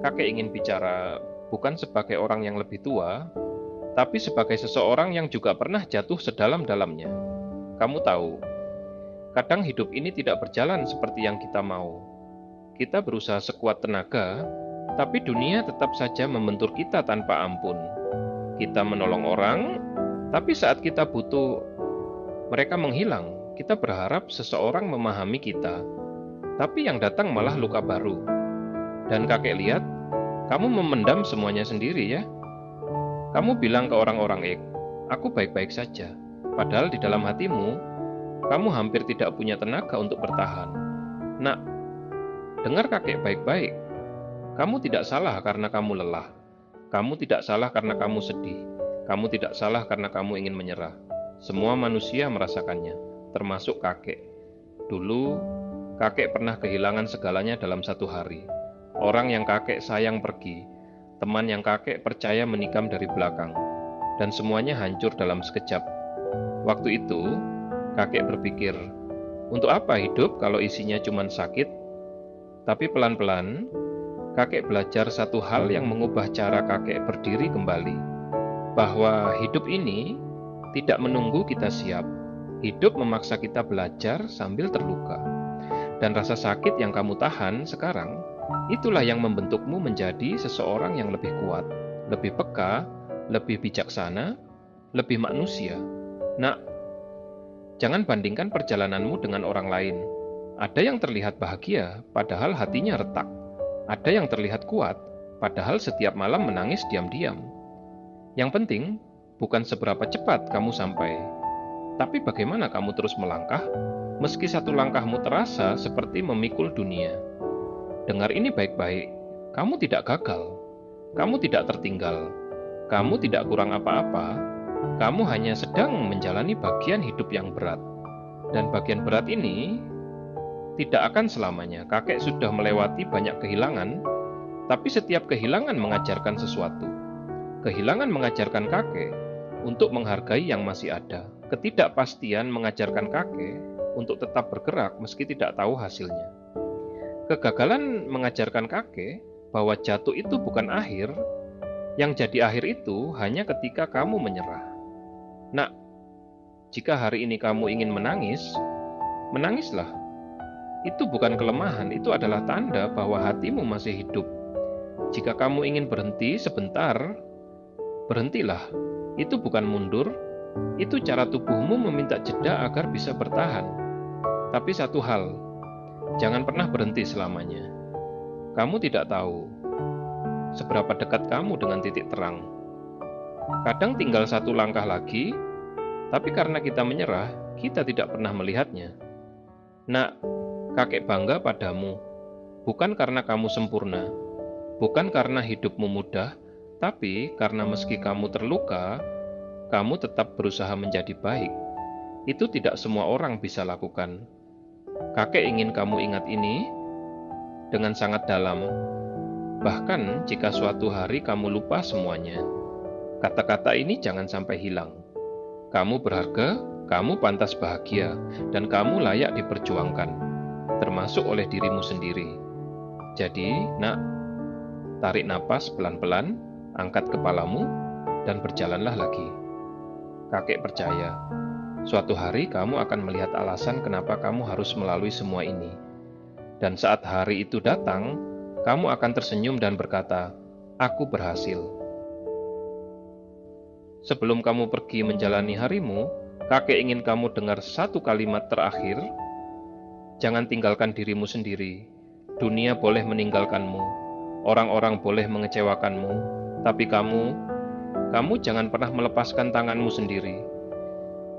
Kakek ingin bicara bukan sebagai orang yang lebih tua, tapi sebagai seseorang yang juga pernah jatuh sedalam-dalamnya. Kamu tahu, kadang hidup ini tidak berjalan seperti yang kita mau. Kita berusaha sekuat tenaga, tapi dunia tetap saja membentur kita tanpa ampun. Kita menolong orang, tapi saat kita butuh, mereka menghilang. Kita berharap seseorang memahami kita, tapi yang datang malah luka baru. Dan kakek lihat, kamu memendam semuanya sendiri ya. Kamu bilang ke orang-orang, aku baik-baik saja. Padahal di dalam hatimu, kamu hampir tidak punya tenaga untuk bertahan. Nak, dengar kakek baik-baik. Kamu tidak salah karena kamu lelah. Kamu tidak salah karena kamu sedih. Kamu tidak salah karena kamu ingin menyerah. Semua manusia merasakannya, termasuk kakek. Dulu, kakek pernah kehilangan segalanya dalam satu hari. Orang yang kakek sayang pergi, teman yang kakek percaya menikam dari belakang, dan semuanya hancur dalam sekejap. Waktu itu, kakek berpikir, untuk apa hidup kalau isinya cuma sakit? Tapi pelan-pelan, kakek belajar satu hal yang mengubah cara kakek berdiri kembali, bahwa hidup ini tidak menunggu kita siap. Hidup memaksa kita belajar sambil terluka. Dan rasa sakit yang kamu tahan sekarang, itulah yang membentukmu menjadi seseorang yang lebih kuat, lebih peka, lebih bijaksana, lebih manusia. Nak, jangan bandingkan perjalananmu dengan orang lain. Ada yang terlihat bahagia, padahal hatinya retak. Ada yang terlihat kuat, padahal setiap malam menangis diam-diam. Yang penting, bukan seberapa cepat kamu sampai, tapi bagaimana kamu terus melangkah, meski satu langkahmu terasa seperti memikul dunia. Dengar ini baik-baik, kamu tidak gagal, kamu tidak tertinggal, kamu tidak kurang apa-apa, kamu hanya sedang menjalani bagian hidup yang berat. Dan bagian berat ini tidak akan selamanya. Kakek sudah melewati banyak kehilangan, tapi setiap kehilangan mengajarkan sesuatu. Kehilangan mengajarkan kakek untuk menghargai yang masih ada. Ketidakpastian mengajarkan kakek untuk tetap bergerak meski tidak tahu hasilnya. Kegagalan mengajarkan kakek bahwa jatuh itu bukan akhir, yang jadi akhir itu hanya ketika kamu menyerah. Nak, jika hari ini kamu ingin menangis, menangislah. Itu bukan kelemahan, itu adalah tanda bahwa hatimu masih hidup. Jika kamu ingin berhenti sebentar, berhentilah. Itu bukan mundur, itu cara tubuhmu meminta jeda agar bisa bertahan. Tapi satu hal, jangan pernah berhenti selamanya. Kamu tidak tahu seberapa dekat kamu dengan titik terang. Kadang tinggal satu langkah lagi, tapi karena kita menyerah, kita tidak pernah melihatnya. Nak, kakek bangga padamu, bukan karena kamu sempurna, bukan karena hidupmu mudah, tapi karena meski kamu terluka, kamu tetap berusaha menjadi baik. Itu tidak semua orang bisa lakukan. Kakek ingin kamu ingat ini dengan sangat dalam. Bahkan jika suatu hari kamu lupa semuanya, kata-kata ini jangan sampai hilang. Kamu berharga, kamu pantas bahagia, dan kamu layak diperjuangkan, termasuk oleh dirimu sendiri. Jadi, nak, tarik napas pelan-pelan, angkat kepalamu, dan berjalanlah lagi. Kakek percaya, suatu hari kamu akan melihat alasan kenapa kamu harus melalui semua ini. Dan saat hari itu datang, kamu akan tersenyum dan berkata, aku berhasil. Sebelum kamu pergi menjalani harimu, kakek ingin kamu dengar satu kalimat terakhir. Jangan tinggalkan dirimu sendiri. Dunia boleh meninggalkanmu. Orang-orang boleh mengecewakanmu. Tapi kamu jangan pernah melepaskan tanganmu sendiri.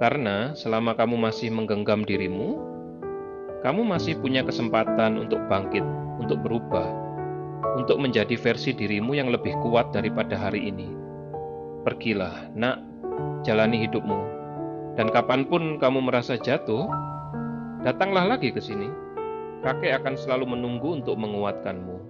Karena selama kamu masih menggenggam dirimu, kamu masih punya kesempatan untuk bangkit, untuk berubah, untuk menjadi versi dirimu yang lebih kuat daripada hari ini. Pergilah, nak, jalani hidupmu. Dan kapanpun kamu merasa jatuh, datanglah lagi ke sini. Kakek akan selalu menunggu untuk menguatkanmu.